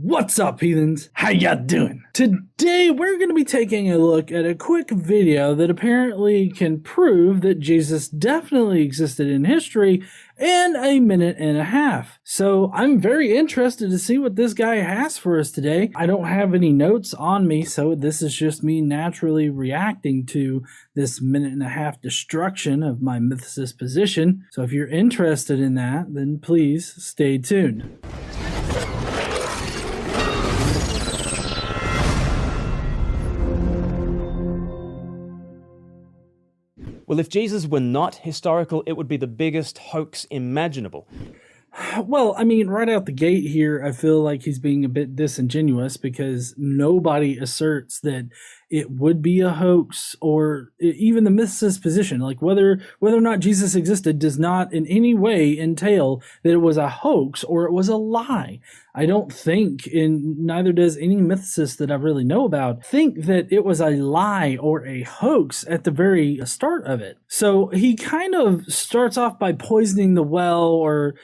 What's up, heathens? How ya doing? Today we're going to be taking a look at a quick video that apparently can prove that Jesus definitely existed in history in a minute and a half. So I'm very interested to see what this guy has for us today. I don't have any notes on me, so this is just me naturally reacting to this minute and a half destruction of my mythicist position. So if you're interested in that, then please stay tuned. Well, if Jesus were not historical, it would be the biggest hoax imaginable. Well, I mean, right out the gate here, I feel like he's being a bit disingenuous because nobody asserts that it would be a hoax, or even the mythicist position, like whether or not Jesus existed does not in any way entail that it was a hoax or it was a lie. I don't think, and neither does any mythicist that I really know about, think that it was a lie or a hoax at the very start of it. So he kind of starts off by poisoning the well or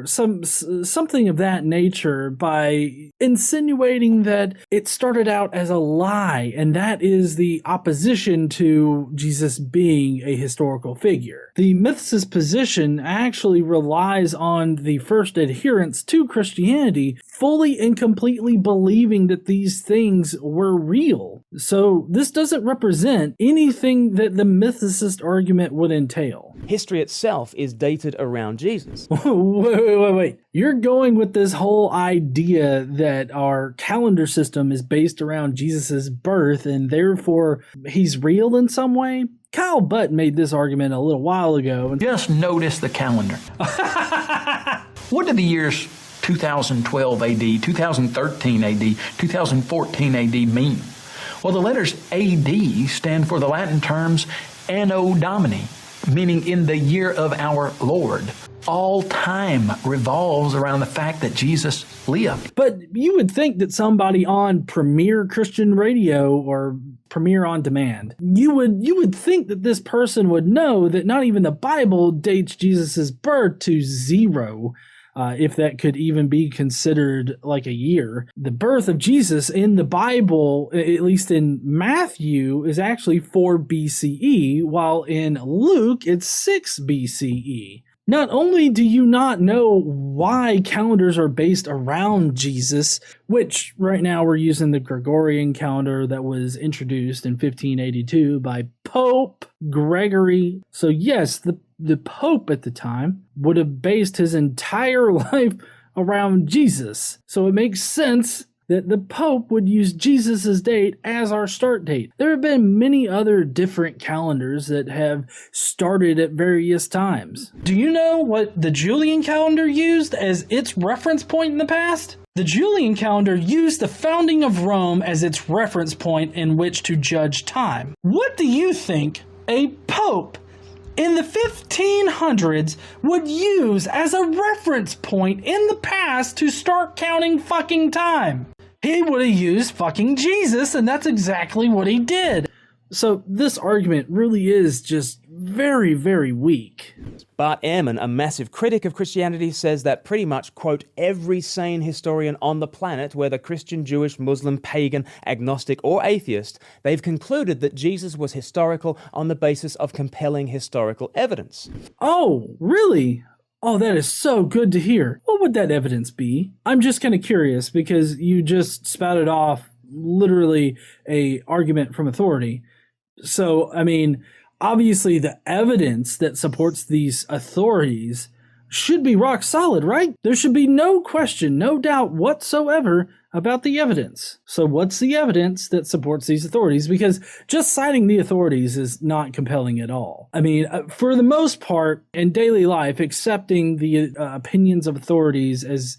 something of that nature by insinuating that it started out as a lie, and that is the opposition to Jesus being a historical figure. The mythicist position actually relies on the first adherents to Christianity fully and completely believing that these things were real. So this doesn't represent anything that the mythicist argument would entail. History itself is dated around Jesus. Wait. You're going with this whole idea that our calendar system is based around Jesus's birth and therefore he's real in some way? Kyle Butt made this argument a little while ago. Just notice the calendar. What do the years 2012 AD, 2013 AD, 2014 AD mean? Well, the letters AD stand for the Latin terms Anno Domini, meaning in the year of our Lord. All time revolves around the fact that Jesus lived. But you would think that somebody on Premier Christian Radio or Premier on Demand, you would think that this person would know that not even the Bible dates Jesus's birth to 0. If that could even be considered like a year. The birth of Jesus in the Bible, at least in Matthew, is actually 4 BCE, while in Luke, it's 6 BCE. Not only do you not know why calendars are based around Jesus, which right now we're using the Gregorian calendar that was introduced in 1582 by Pope Gregory. So yes, the Pope at the time would have based his entire life around Jesus. So it makes sense that the Pope would use Jesus's date as our start date. There have been many other different calendars that have started at various times. Do you know what the Julian calendar used as its reference point in the past? The Julian calendar used the founding of Rome as its reference point in which to judge time. What do you think a Pope in the 1500s would use as a reference point in the past to start counting fucking time? He would have used fucking Jesus, and that's exactly what he did. So this argument really is just very, very weak. Bart Ehrman, a massive critic of Christianity, says that pretty much, quote, every sane historian on the planet, whether Christian, Jewish, Muslim, pagan, agnostic, or atheist, they've concluded that Jesus was historical on the basis of compelling historical evidence. Oh, really? Oh, that is so good to hear. What would that evidence be? I'm just kind of curious because you just spouted off literally a argument from authority. So, I mean, obviously the evidence that supports these authorities should be rock solid, right? There should be no question, no doubt whatsoever about the evidence. So what's the evidence that supports these authorities? Because just citing the authorities is not compelling at all. I mean, for the most part in daily life, accepting the opinions of authorities as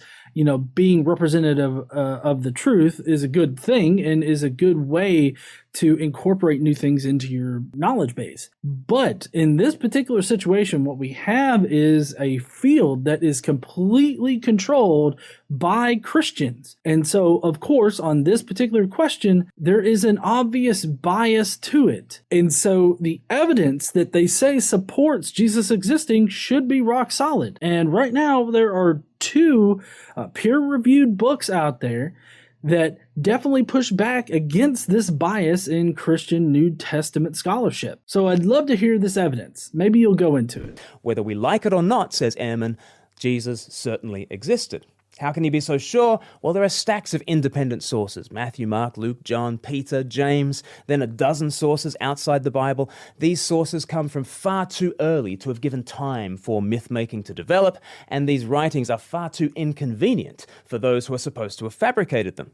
being representative of the truth is a good thing and is a good way to incorporate new things into your knowledge base. But in this particular situation, what we have is a field that is completely controlled by Christians. And so, of course, on this particular question, there is an obvious bias to it. And so the evidence that they say supports Jesus existing should be rock solid. And right now, there are two peer-reviewed books out there that definitely push back against this bias in Christian New Testament scholarship. So I'd love to hear this evidence. Maybe you'll go into it. Whether we like it or not, says Ehrman, Jesus certainly existed. How can you be so sure? Well, there are stacks of independent sources. Matthew, Mark, Luke, John, Peter, James, then a dozen sources outside the Bible. These sources come from far too early to have given time for myth-making to develop, and these writings are far too inconvenient for those who are supposed to have fabricated them.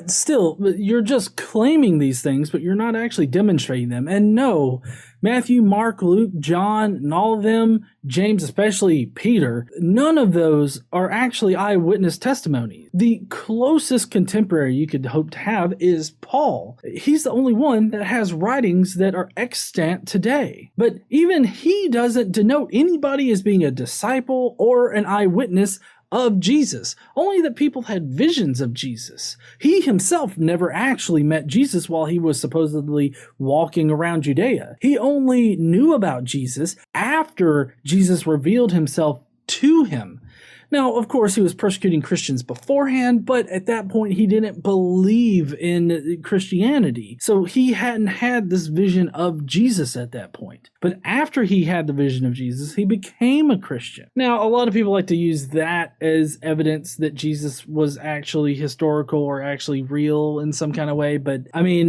Still, you're just claiming these things, but you're not actually demonstrating them. And no, Matthew, Mark, Luke, John, and all of them, James, especially Peter, none of those are actually eyewitness testimony. The closest contemporary you could hope to have is Paul. He's the only one that has writings that are extant today. But even he doesn't denote anybody as being a disciple or an eyewitness of Jesus, only that people had visions of Jesus. He himself never actually met Jesus while he was supposedly walking around Judea. He only knew about Jesus after Jesus revealed himself to him. Now, of course, he was persecuting Christians beforehand, but at that point, he didn't believe in Christianity. So he hadn't had this vision of Jesus at that point. But after he had the vision of Jesus, he became a Christian. Now, a lot of people like to use that as evidence that Jesus was actually historical or actually real in some kind of way. But I mean,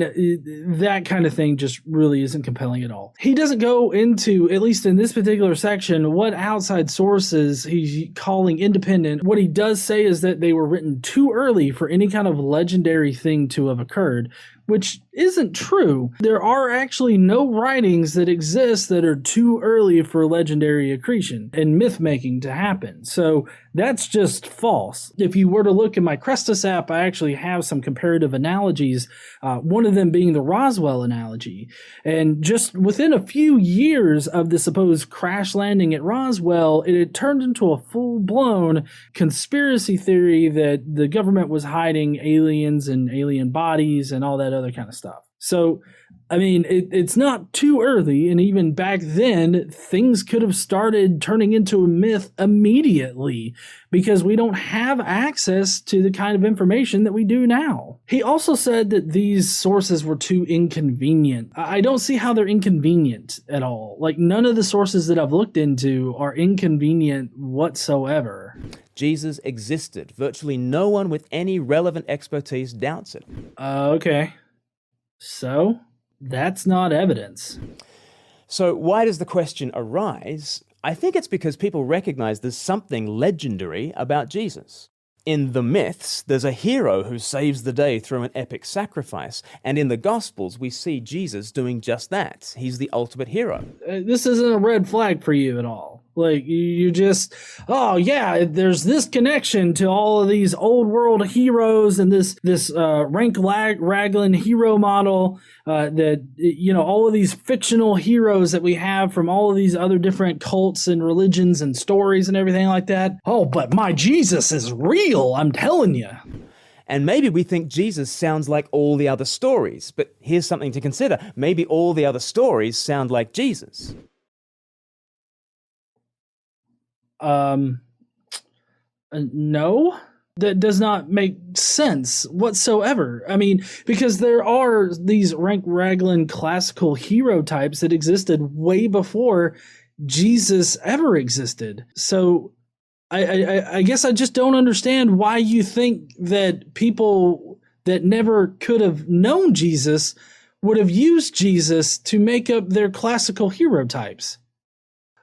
that kind of thing just really isn't compelling at all. He doesn't go into, at least in this particular section, what outside sources he's calling independent. What he does say is that they were written too early for any kind of legendary thing to have occurred, which isn't true. There are actually no writings that exist that are too early for legendary accretion and myth-making to happen. So that's just false. If you were to look in my Crestus app, I actually have some comparative analogies, one of them being the Roswell analogy. And just within a few years of the supposed crash landing at Roswell, it had turned into a full-blown conspiracy theory that the government was hiding aliens and alien bodies and all that other kind of stuff. So, I mean, it's not too early, and even back then, things could have started turning into a myth immediately because we don't have access to the kind of information that we do now. He also said that these sources were too inconvenient. I don't see how they're inconvenient at all. Like, none of the sources that I've looked into are inconvenient whatsoever. Jesus existed. Virtually no one with any relevant expertise doubts it. Okay. So, that's not evidence. So why does the question arise? I think it's because people recognize there's something legendary about Jesus. In the myths, there's a hero who saves the day through an epic sacrifice, and in the Gospels, we see Jesus doing just that. He's the ultimate hero. This isn't a red flag for you at all. Like, you just, oh yeah, there's this connection to all of these old world heroes and this rank-raglan hero model that, you know, all of these fictional heroes that we have from all of these other different cults and religions and stories and everything like that. Oh, but my Jesus is real, I'm telling you. And maybe we think Jesus sounds like all the other stories, but here's something to consider. Maybe all the other stories sound like Jesus. No, that does not make sense whatsoever. I mean, because there are these rank-raglan classical hero types that existed way before Jesus ever existed. So I guess I just don't understand why you think that people that never could have known Jesus would have used Jesus to make up their classical hero types.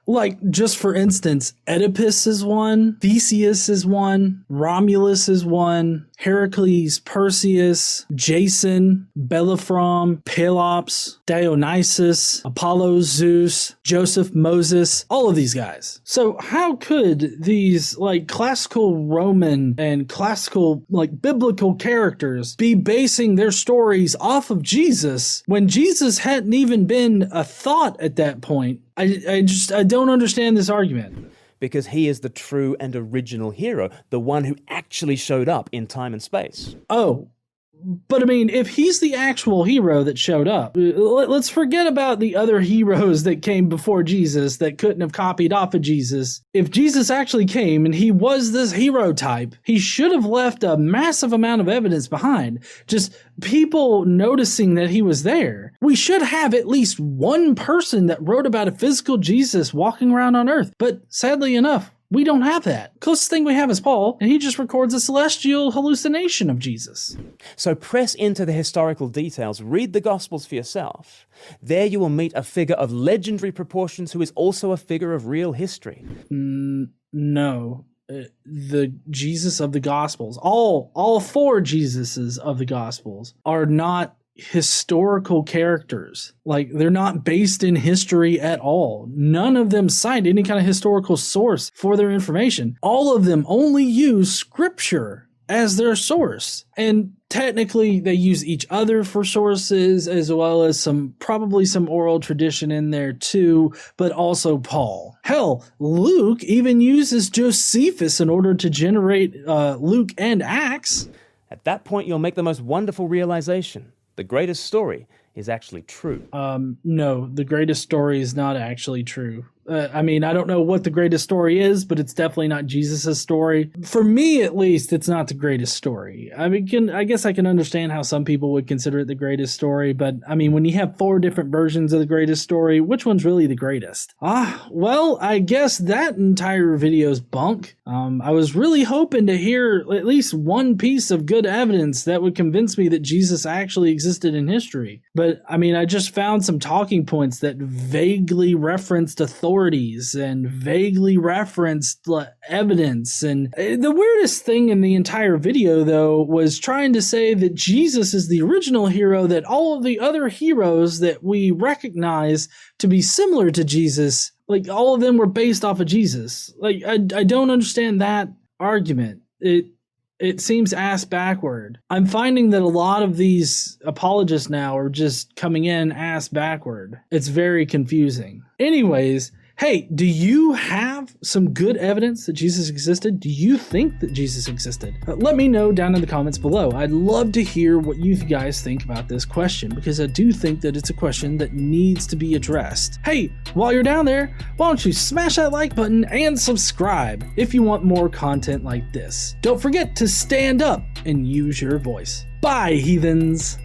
Like, just for instance, Oedipus is one, Theseus is one, Romulus is one, Heracles, Perseus, Jason, Bellerophon, Pelops, Dionysus, Apollo, Zeus, Joseph, Moses, all of these guys. So how could these, like, classical Roman and classical, like, biblical characters be basing their stories off of Jesus when Jesus hadn't even been a thought at that point? I don't understand this argument. Because he is the true and original hero, the one who actually showed up in time and space. Oh, But I mean, if he's the actual hero that showed up, let's forget about the other heroes that came before Jesus that couldn't have copied off of Jesus. If Jesus actually came and he was this hero type, he should have left a massive amount of evidence behind. Just people noticing that he was there. We should have at least one person that wrote about a physical Jesus walking around on earth. But sadly enough, we don't have that. Closest thing we have is Paul, and he just records a celestial hallucination of Jesus. So press into the historical details, read the Gospels for yourself. There you will meet a figure of legendary proportions who is also a figure of real history. No. The Jesus of the Gospels, all four Jesuses of the Gospels are not historical characters. Like, they're not based in history at all. None of them cite any kind of historical source for their information. All of them only use scripture as their source. And technically they use each other for sources, as well as probably some oral tradition in there too, but also Paul. Hell, Luke even uses Josephus in order to generate Luke and Acts. At that point, you'll make the most wonderful realization. The greatest story is actually true. No, the greatest story is not actually true. I mean, I don't know what the greatest story is, but it's definitely not Jesus' story. For me, at least, it's not the greatest story. I mean, I guess I can understand how some people would consider it the greatest story, but I mean, when you have 4 different versions of the greatest story, which one's really the greatest? Well, I guess that entire video's bunk. I was really hoping to hear at least one piece of good evidence that would convince me that Jesus actually existed in history. But I mean, I just found some talking points that vaguely referenced authorities and vaguely referenced evidence. And the weirdest thing in the entire video, though, was trying to say that Jesus is the original hero, that all of the other heroes that we recognize to be similar to Jesus, like, all of them were based off of Jesus. Like, I don't understand that argument. It seems ass backward. I'm finding that a lot of these apologists now are just coming in ass backward. It's very confusing. Anyways, hey, do you have some good evidence that Jesus existed? Do you think that Jesus existed? Let me know down in the comments below. I'd love to hear what you guys think about this question, because I do think that it's a question that needs to be addressed. Hey, while you're down there, why don't you smash that like button and subscribe if you want more content like this. Don't forget to stand up and use your voice. Bye, heathens!